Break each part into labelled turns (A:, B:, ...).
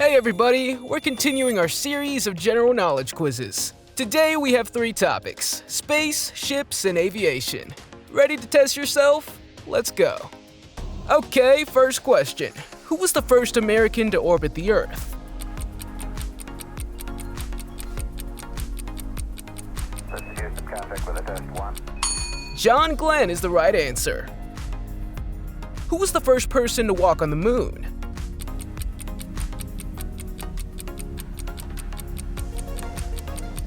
A: Hey everybody, we're continuing our series of general knowledge quizzes. Today we have 3 topics: space, ships, and aviation. Ready to test yourself? Let's go. Okay, first question. Who was the first American to orbit the Earth?
B: Houston, contact with a test 1.
A: John Glenn is the right answer. Who was the first person to walk on the moon?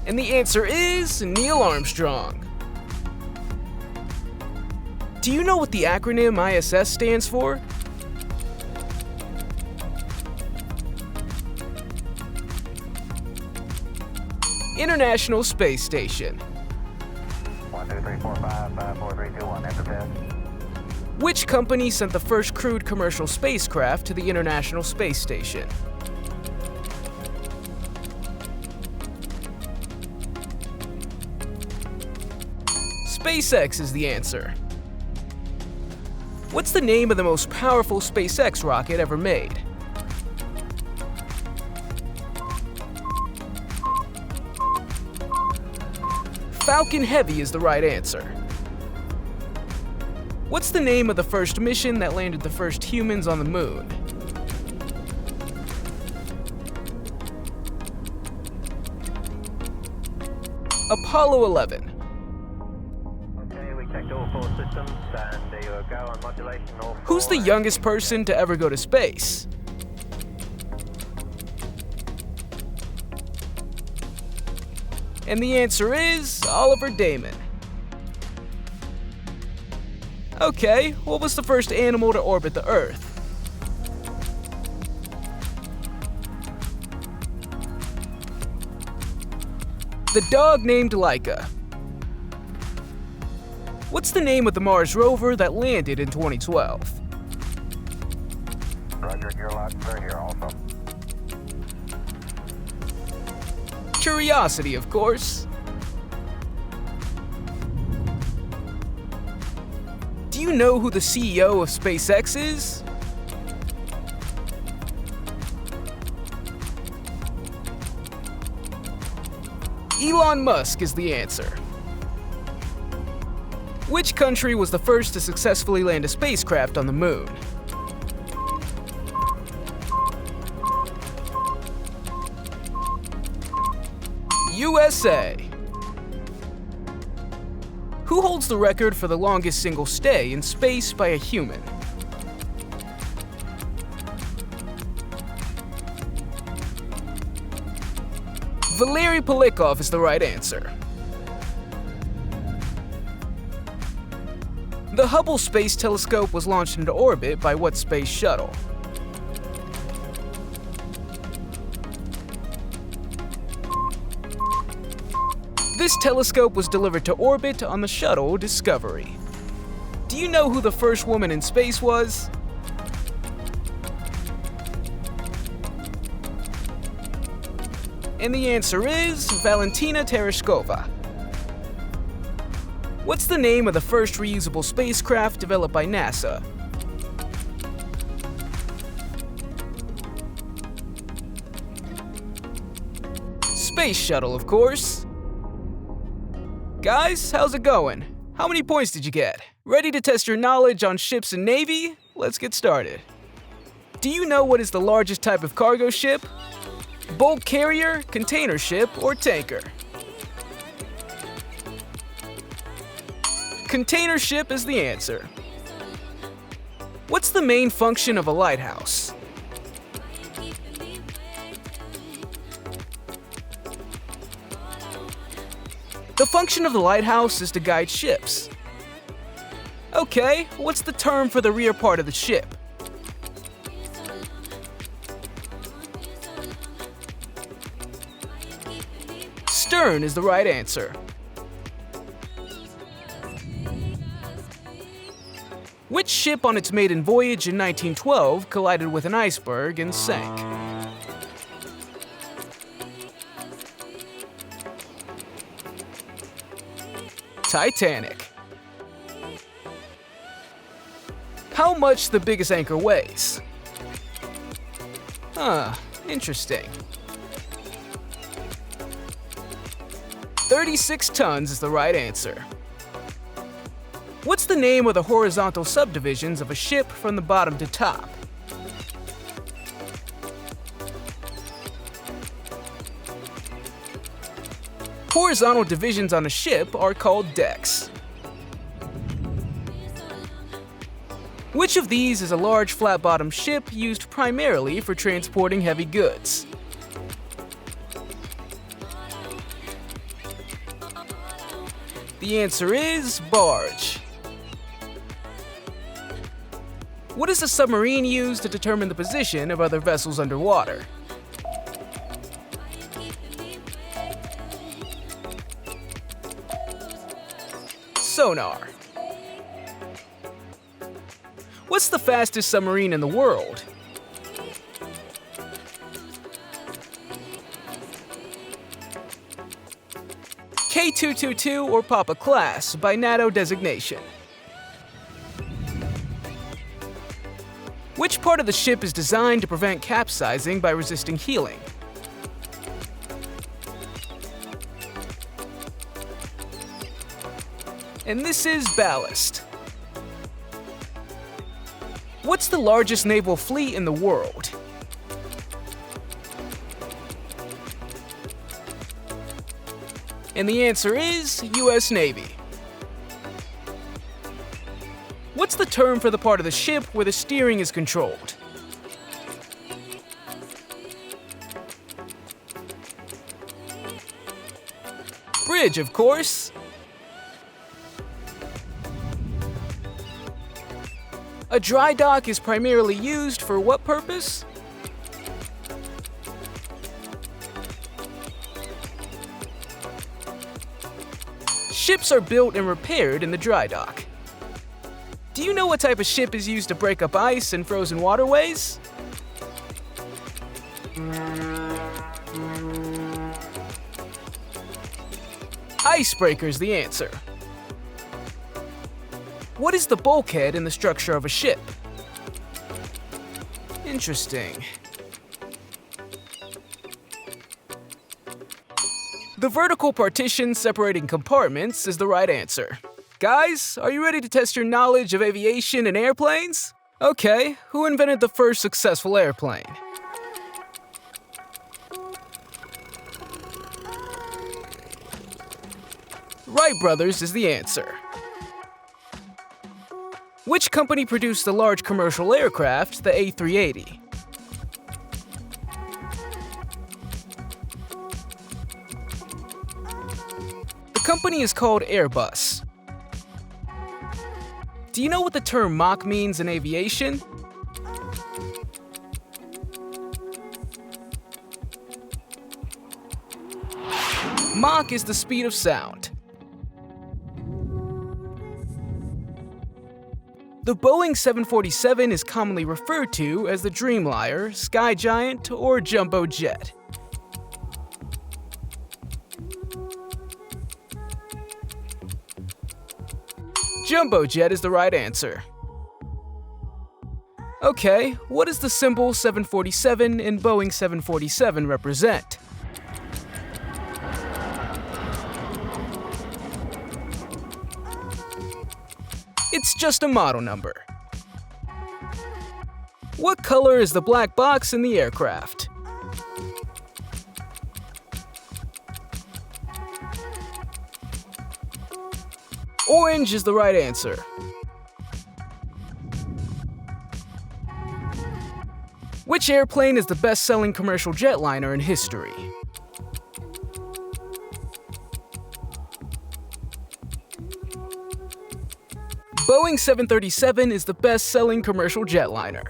A: And the answer is Neil Armstrong. Do you know what the acronym ISS stands for? International Space Station.
B: 1, 2, 3, 4, 5, 5, 4, 3, 2, 1, enter test.
A: Which company sent the first crewed commercial spacecraft to the International Space Station? SpaceX is the answer. What's the name of the most powerful SpaceX rocket ever made? Falcon Heavy is the right answer. What's the name of the first mission that landed the first humans on the moon? Apollo 11.
B: Okay, we checked all 4 systems, and there you go on modulation. All 4.
A: Who's the youngest person to ever go to space? And the answer is Oliver Damon. Okay, what was the first animal to orbit the Earth? The dog named Laika. What's the name of the Mars rover that landed in 2012?
B: Roger, you're allowed to clear here also.
A: Curiosity, of course. Do you know who the CEO of SpaceX is? Elon Musk is the answer. Which country was the first to successfully land a spacecraft on the moon? USA. Who holds the record for the longest single stay in space by a human? Valery Polikov is the right answer. The Hubble Space Telescope was launched into orbit by what space shuttle? This telescope was delivered to orbit on the shuttle Discovery. Do you know who the first woman in space was? And the answer is Valentina Tereshkova. What's the name of the first reusable spacecraft developed by NASA? Space Shuttle, of course. Guys, how's it going? How many points did you get? Ready to test your knowledge on ships and Navy? Let's get started. Do you know what is the largest type of cargo ship? Bulk carrier, container ship, or tanker? Container ship is the answer. What's the main function of a lighthouse? The function of the lighthouse is to guide ships. Okay, what's the term for the rear part of the ship? Stern is the right answer. Which ship on its maiden voyage in 1912 collided with an iceberg and sank? Titanic. How much the biggest anchor weighs? Interesting. 36 tons is the right answer. What's the name of the horizontal subdivisions of a ship from the bottom to top? Horizontal divisions on a ship are called decks. Which of these is a large flat-bottom ship used primarily for transporting heavy goods? The answer is barge. What does a submarine use to determine the position of other vessels underwater? Sonar. What's the fastest submarine in the world? K222 or Papa class by NATO designation. Which part of the ship is designed to prevent capsizing by resisting heeling? And this is ballast. What's the largest naval fleet in the world? And the answer is US Navy. What's the term for the part of the ship where the steering is controlled? Bridge, of course. A dry dock is primarily used for what purpose? Ships are built and repaired in the dry dock. Do you know what type of ship is used to break up ice in frozen waterways? Icebreaker's the answer. What is the bulkhead in the structure of a ship? Interesting. The vertical partition separating compartments is the right answer. Guys, are you ready to test your knowledge of aviation and airplanes? Okay, who invented the first successful airplane? Wright brothers is the answer. Which company produced the large commercial aircraft, the A380? The company is called Airbus. Do you know what the term Mach means in aviation? Mach is the speed of sound. The Boeing 747 is commonly referred to as the Dreamliner, Sky Giant, or Jumbo Jet. Jumbo Jet is the right answer. Okay, what does the symbol 747 in Boeing 747 represent? It's just a model number. What color is the black box in the aircraft? Orange is the right answer. Which airplane is the best-selling commercial jetliner in history? Boeing 737 is the best-selling commercial jetliner.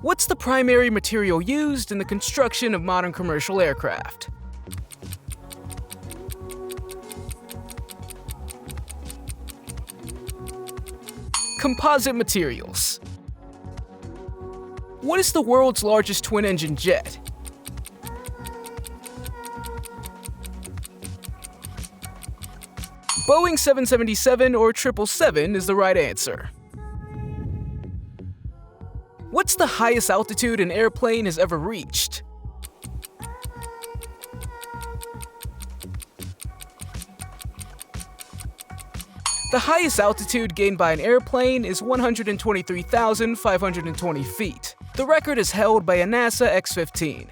A: What's the primary material used in the construction of modern commercial aircraft? Composite materials. What is the world's largest twin-engine jet? Boeing 777 or 777 is the right answer. What's the highest altitude an airplane has ever reached? The highest altitude gained by an airplane is 123,520 feet. The record is held by a NASA X-15.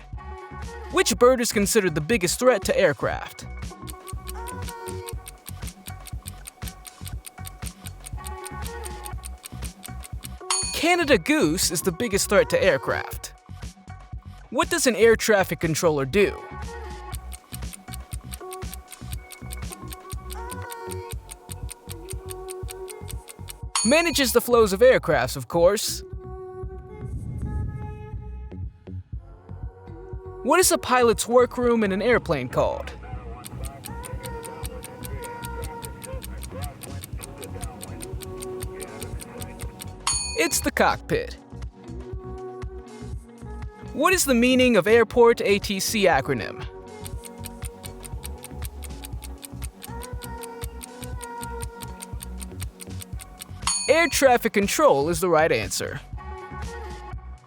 A: Which bird is considered the biggest threat to aircraft? Canada goose is the biggest threat to aircraft. What does an air traffic controller do? Manages the flows of aircrafts, of course. What is a pilot's workroom in an airplane called? It's the cockpit. What is the meaning of airport ATC acronym? Air traffic control is the right answer.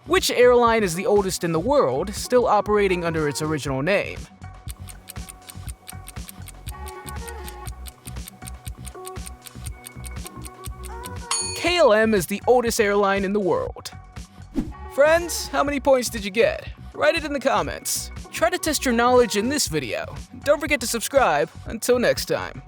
A: Which airline is the oldest in the world, still operating under its original name? KLM is the oldest airline in the world. Friends, how many points did you get? Write it in the comments. Try to test your knowledge in this video. Don't forget to subscribe. Until next time.